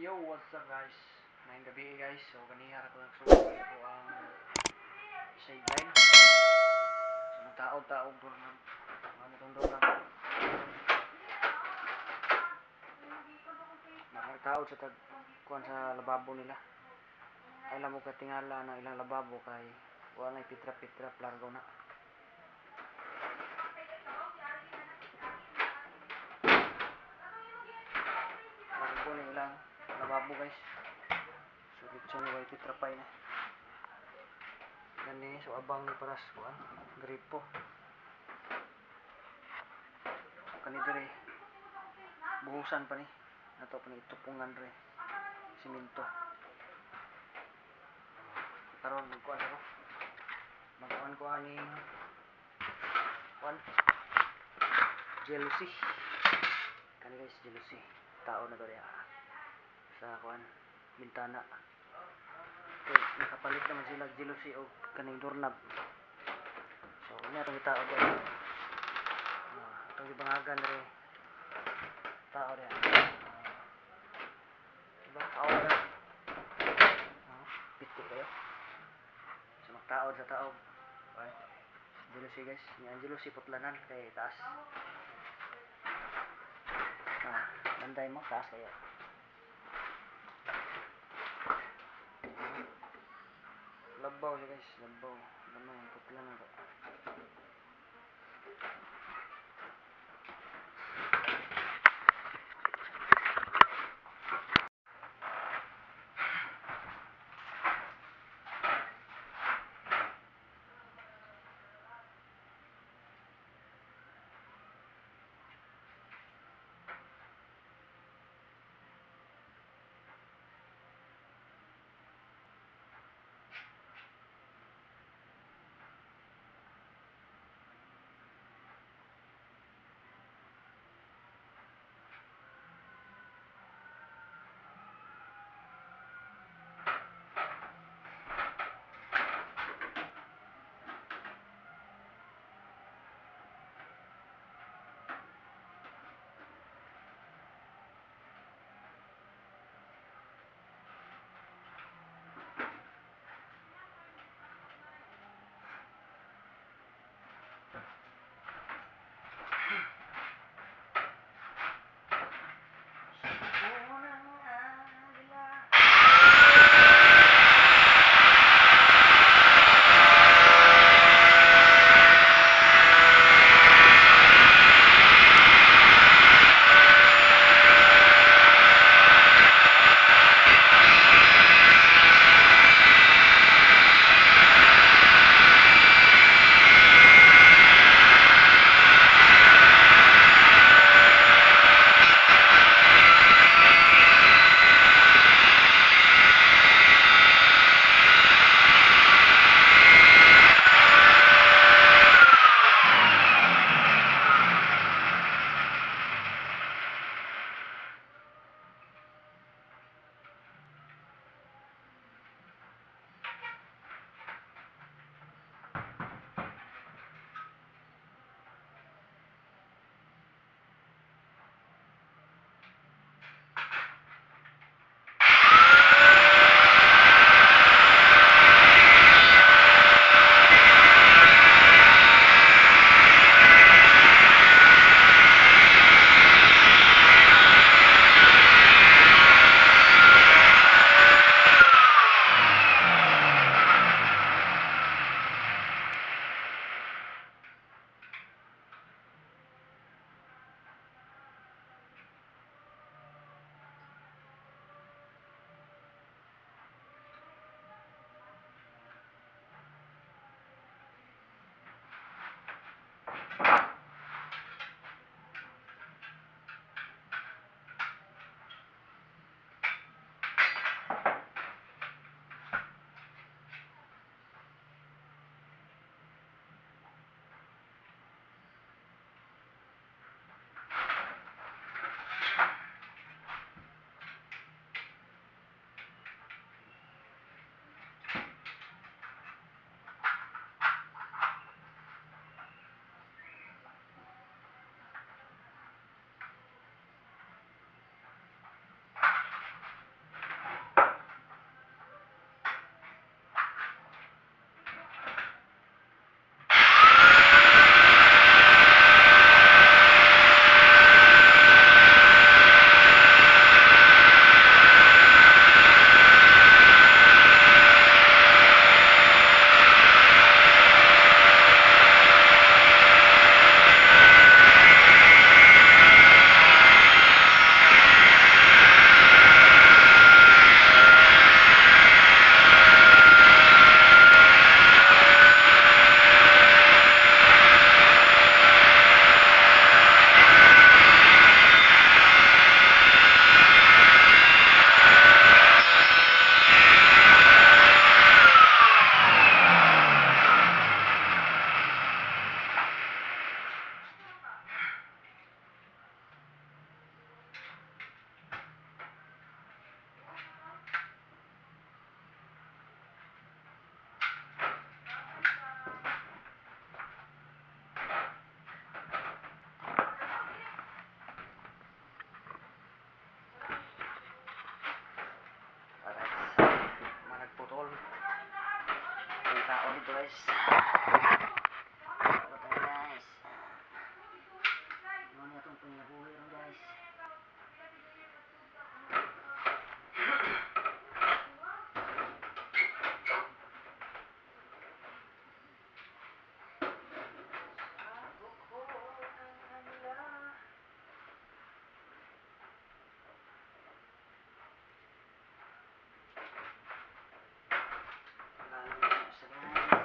Yo, what's up guys? Ngayong gabi guys, so kanihara ko nagsulat ko ang sideline. So nagtaog-taog doon na itong doon lang. Nagtaog sa kuan sa lababo nila. Alam mo katingala ng ilang lababo kay wala pitra-pitra largo na. Largo na ilang lababo guys. Sulit siya ni Whitey Trapay na. Gani, so abang ni paras ko gripo. Kani dire buhusan pa ni. Nato pa ni itupungan re. Simento. Karon ko ano. Magkuhan ko aning kuan. Jealousy. Kani guys, jealousy. Tao na to diya. Sa kuan bintana. Okay, nakapalit naman sila jealousy o kaning doorknob. So, ini atong tao guys. Atong ibangagan rin tao rin. Diba? Tao rin. Pito kayo. So, magtaod sa taog. Okay. Jealousy guys. Yan jealousy putlanan kay taas. Landay mo, taas kayo. Labaw siya guys, labaw. Lamay, putla na to. guys. Ako tayo guys. Ano niya itong pinabuhi ron guys. Lalo na sa guys.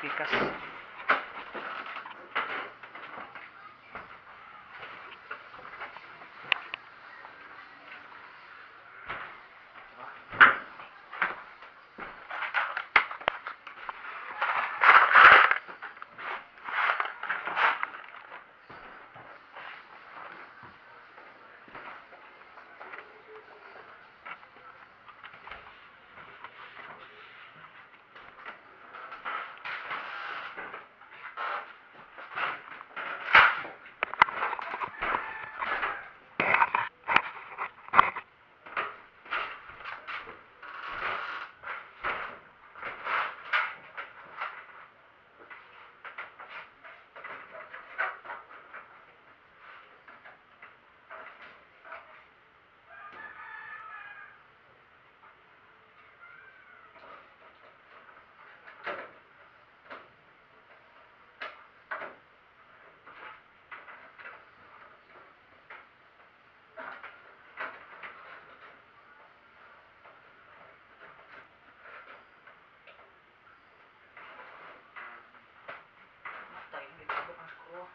pikas. Tayo dito ang screw.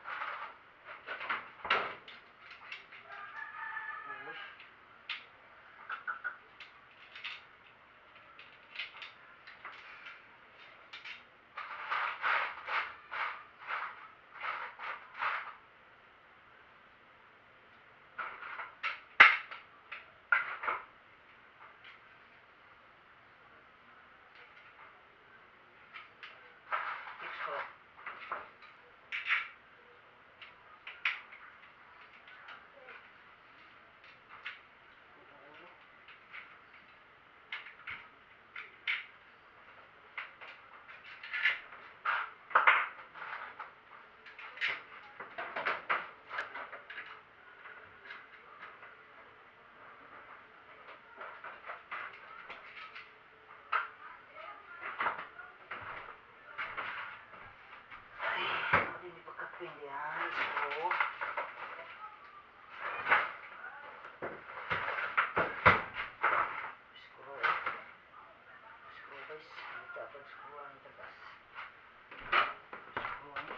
Uy. Fix ko. Ay, hindi pagkapindi yan. Screw. Screw. Screw guys. Hindi dapat screw ang tagas. Screw ni.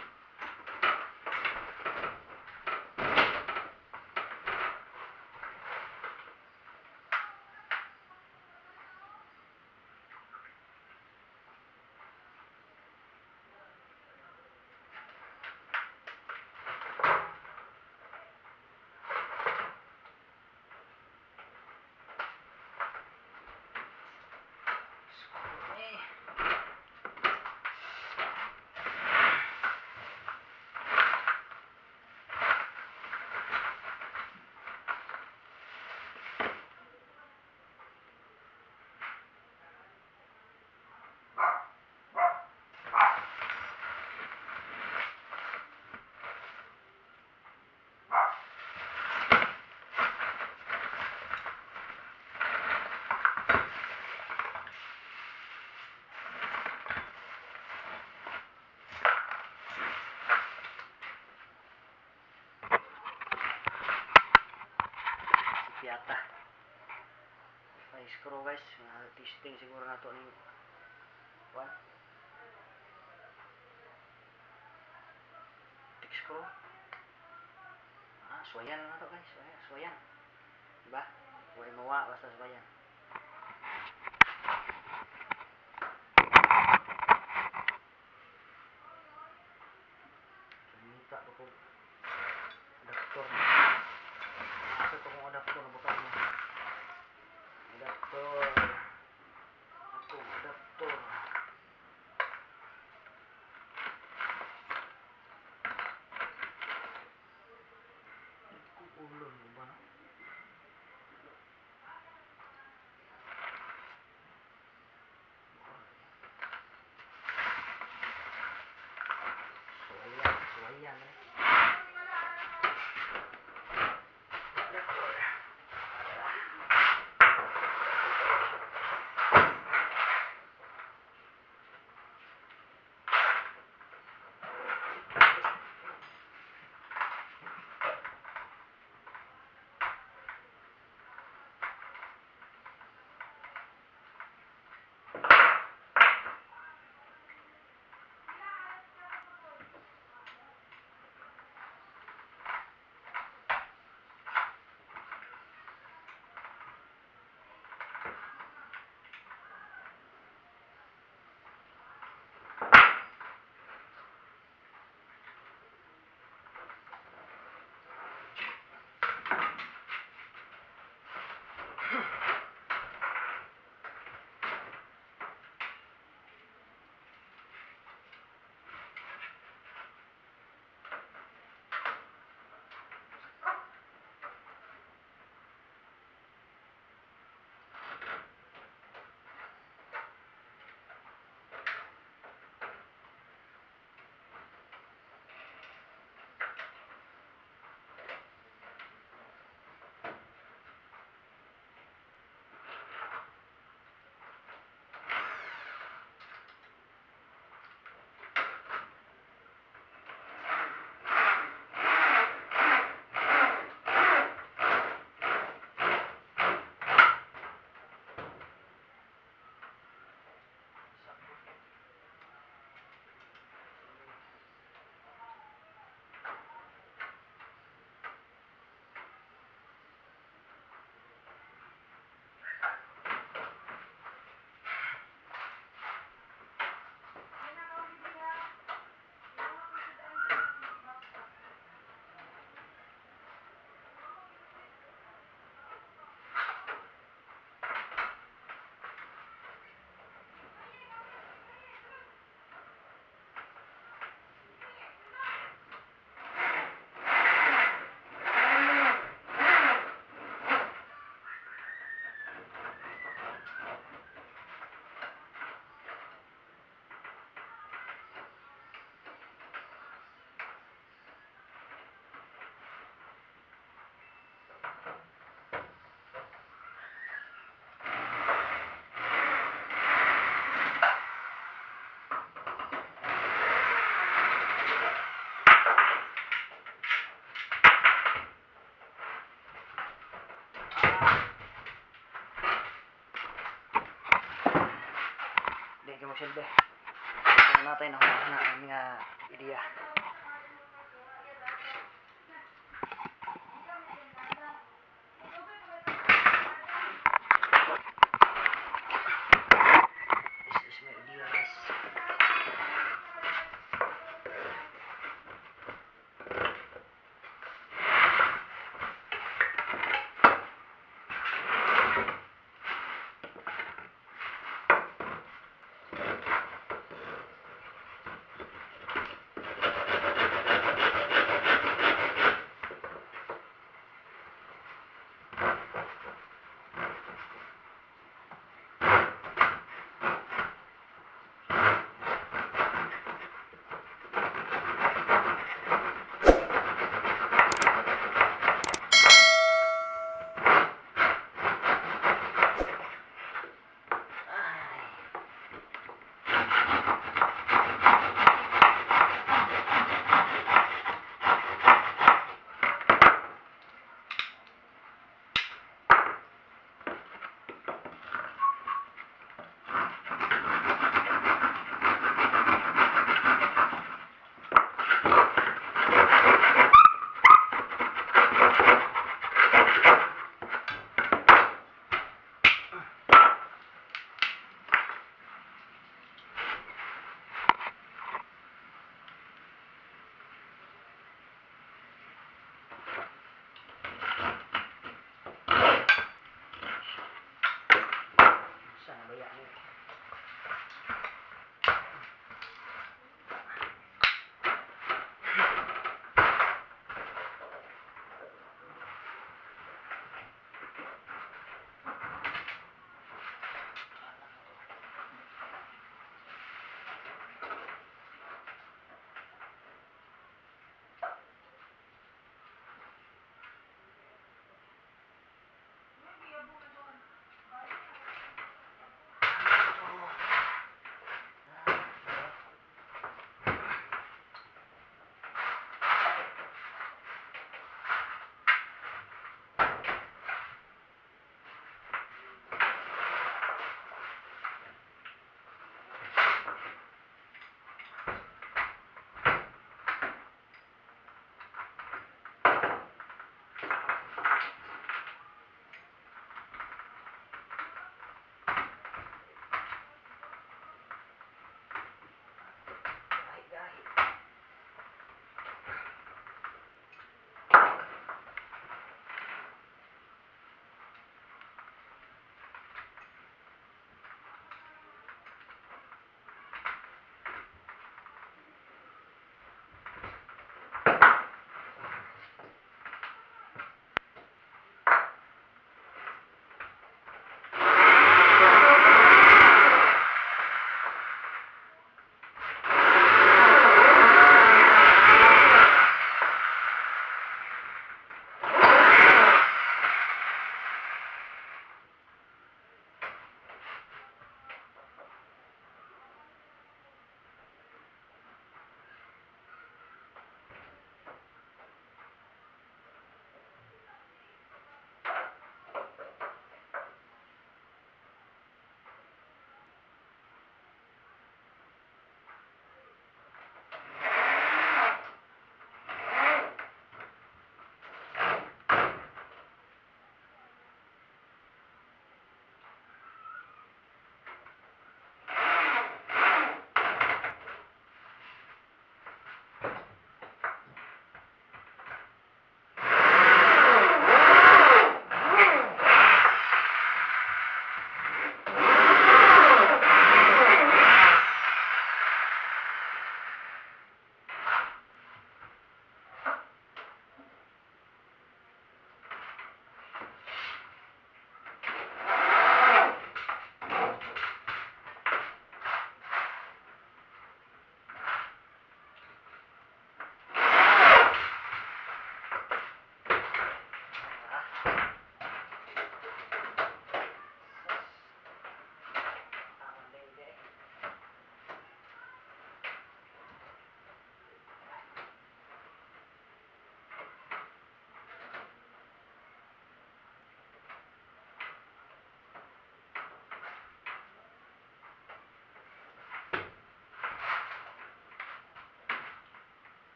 Screw ni. Yata. Ay, screw guys. Testing siguro na ito ng one. Tick screw. Swayan na ito guys. Swayan. Diba? Huwag mawa basta swayan. Minta ko adaptor. Asa ko kung adaptor na baka mo. Adaptor. Adaptor. Ulun mo ba? Di ka mo silbi. Ito natin ako na ang mga ideya. This is my idea, guys.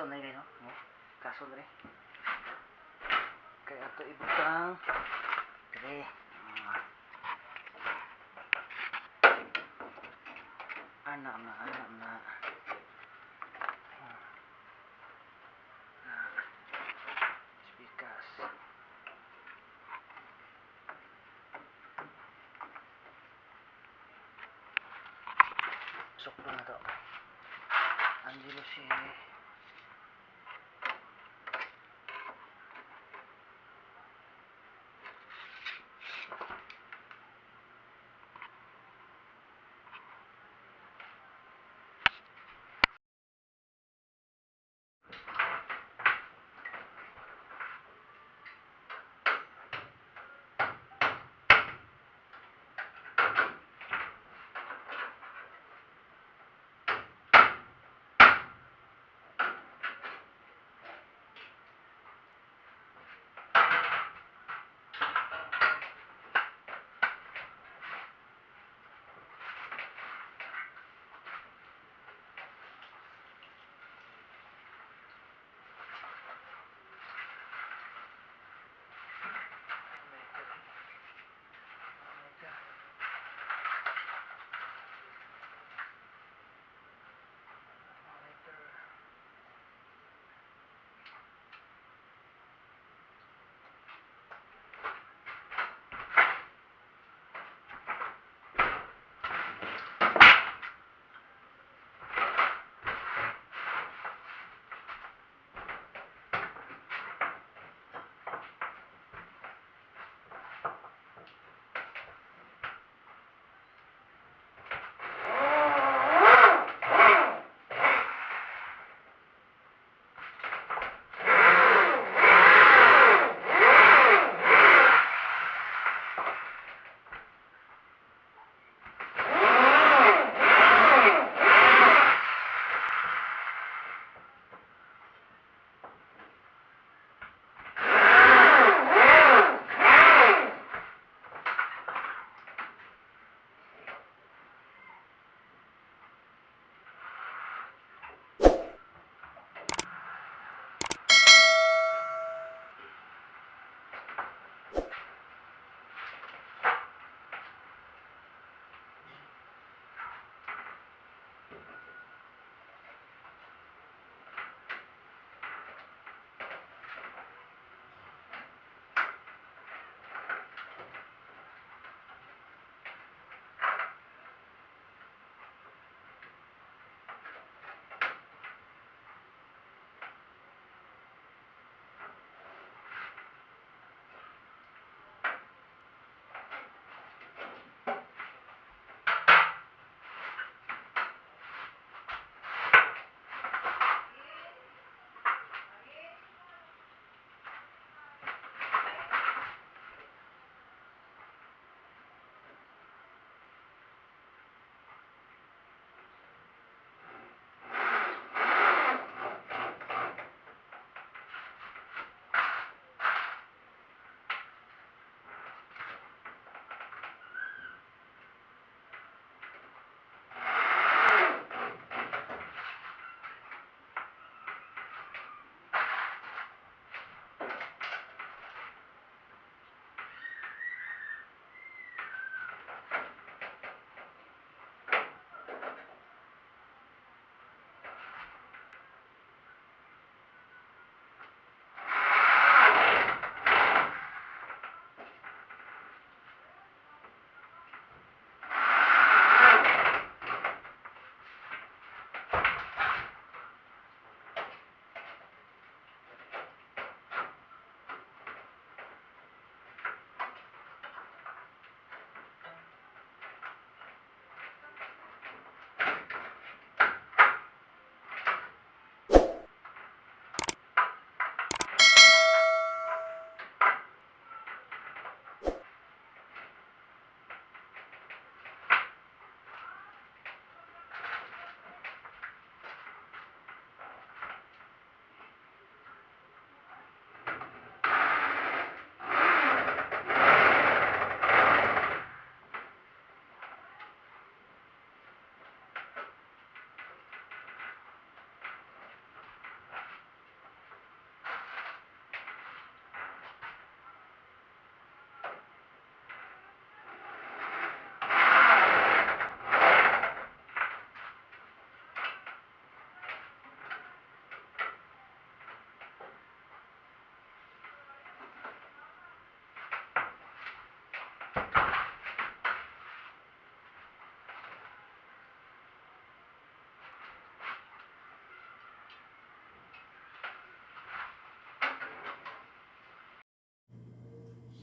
kaso na guys, no? Kaso na rin. Kaya ito ibutang. Dire. Anak na. Spikas. Sokro na to. Angelo si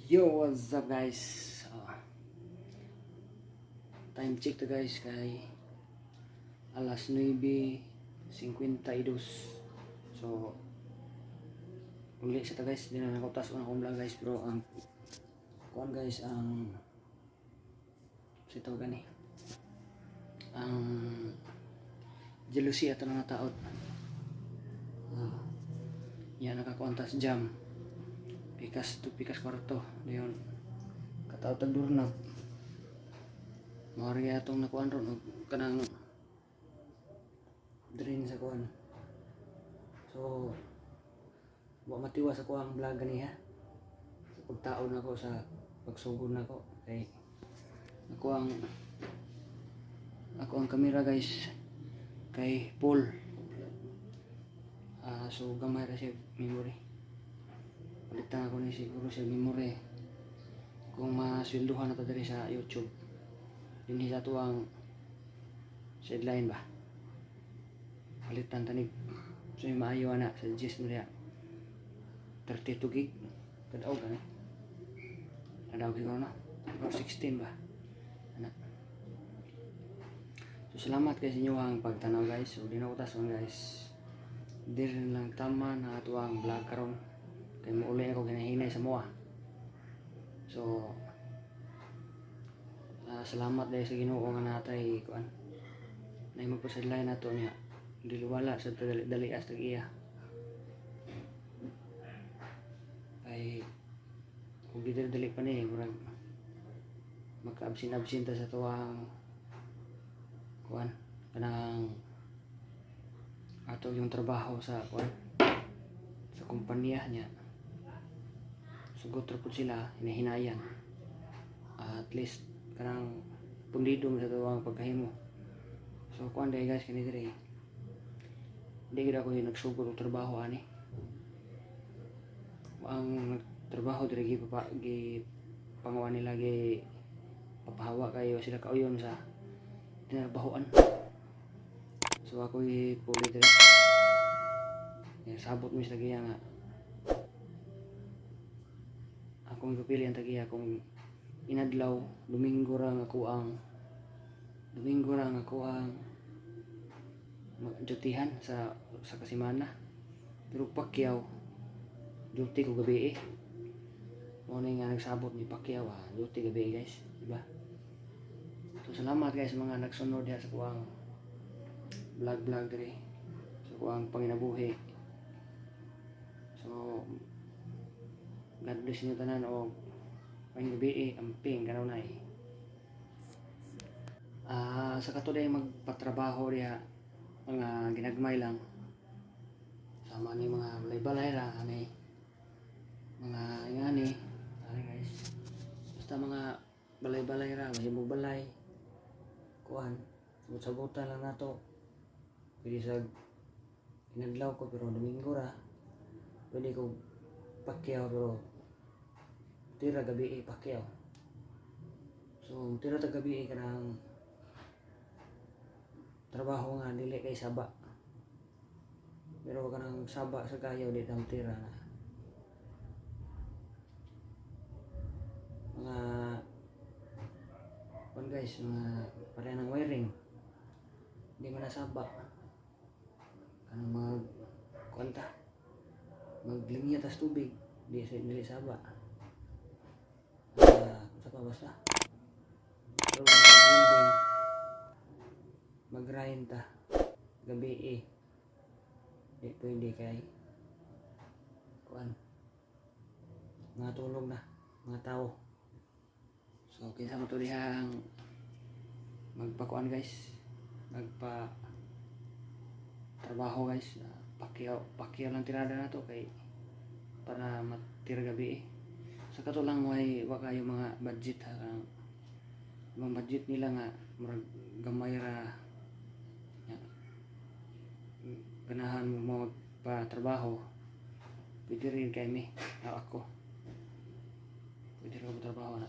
Yo, what's up guys? Time check to guys kay alas 9:52. So uli sa ta guys, di na nakutas ko na akong vlog guys, pero ang kuan guys, ang sito gani ang jealousy ato nga taot. Yan nakakuantas jam pikas kwarto dayon kataot ang durnab mawari atong nakuan ron og kanang drain sa kuan. So wa matiwa sa kuang vlog ganiha sa pagtaon nako sa pagsugod nako kay ako ang kamera guys kay full. So gamay ra siya memory, palitan ako ni siguro siya memory kung masweldohan na to diri sa YouTube dinhi sa tuwang sideline ba, palitan tanig so yung maayo na sa GS mo diya 32 gig kadaw gani kadaw siguro na 16 ba ana. So salamat kay sa inyo ang pagtanaw guys. So di na utason guys, diri lang tama na ato ang vlog karon kay mauli ako ginahinay sa moa. So salamat dahil sa Ginoo nga natay kuan nay magpasadlay nato niya dili wala sa dali as tag-iya ay kung dili pa ni murag magka-absin ta sa tuwang kuan kanang ato yung trabaho sa kuan sa kumpanya niya. Sugot ra pud sila hinahinayan, at least kanang pundido sa tuwang pagkahimo. So kuan day guys kani dire di gid ako yung nagsugod og trabaho ani. Ang trabaho dire gi pangawan nila gi papahawa kayo sila kauyon sa tinabahoan. So ako puli dire sabot mo sa tagiya nga akong ipili ang tagiya kung inadlaw Domingo ra nga ako ang dutihan sa kasimana, pero Pacquiao duty ko gabi mo na nga nagsabot ni Pacquiao duty gabi guys, diba? So salamat guys mga nagsunod diha sa kuang vlog dire sa kuang panginabuhi. So God bless niyo tanan o ang gabi amping kanaw nay. Sa kato day magpatrabaho diha mga ginagmay lang sama ni mga balay-balay ra ani mga ingani guys, basta mga balay-balay ra mahimo balay kuan sabot-sabotan lang nato pwede sa inadlaw ko pero Domingo ra pwede ko Pacquiao pero tira gabi Pacquiao. So tira ta gabi kanang trabaho nga dili kay saba, pero kanang saba sa kayaw di tam tira na mga kuan guys, mga pare ng wiring di man nasaba kanang mag kuanta maglinya tas tubig di saba sa pa basta pero building mag-grind ta gabi di pwede kay kuan mga tulog na mga tao. So kinsa mo to dihang magpakuan guys, magpa trabaho guys, Pacquiao lang tirada na to kay para matira gabi sa kato lang wa kayo mga budget mga budget nila nga murag gamay ra ganahan mo magpatrabaho pwede rin kay ako pwede rin magtrabaho na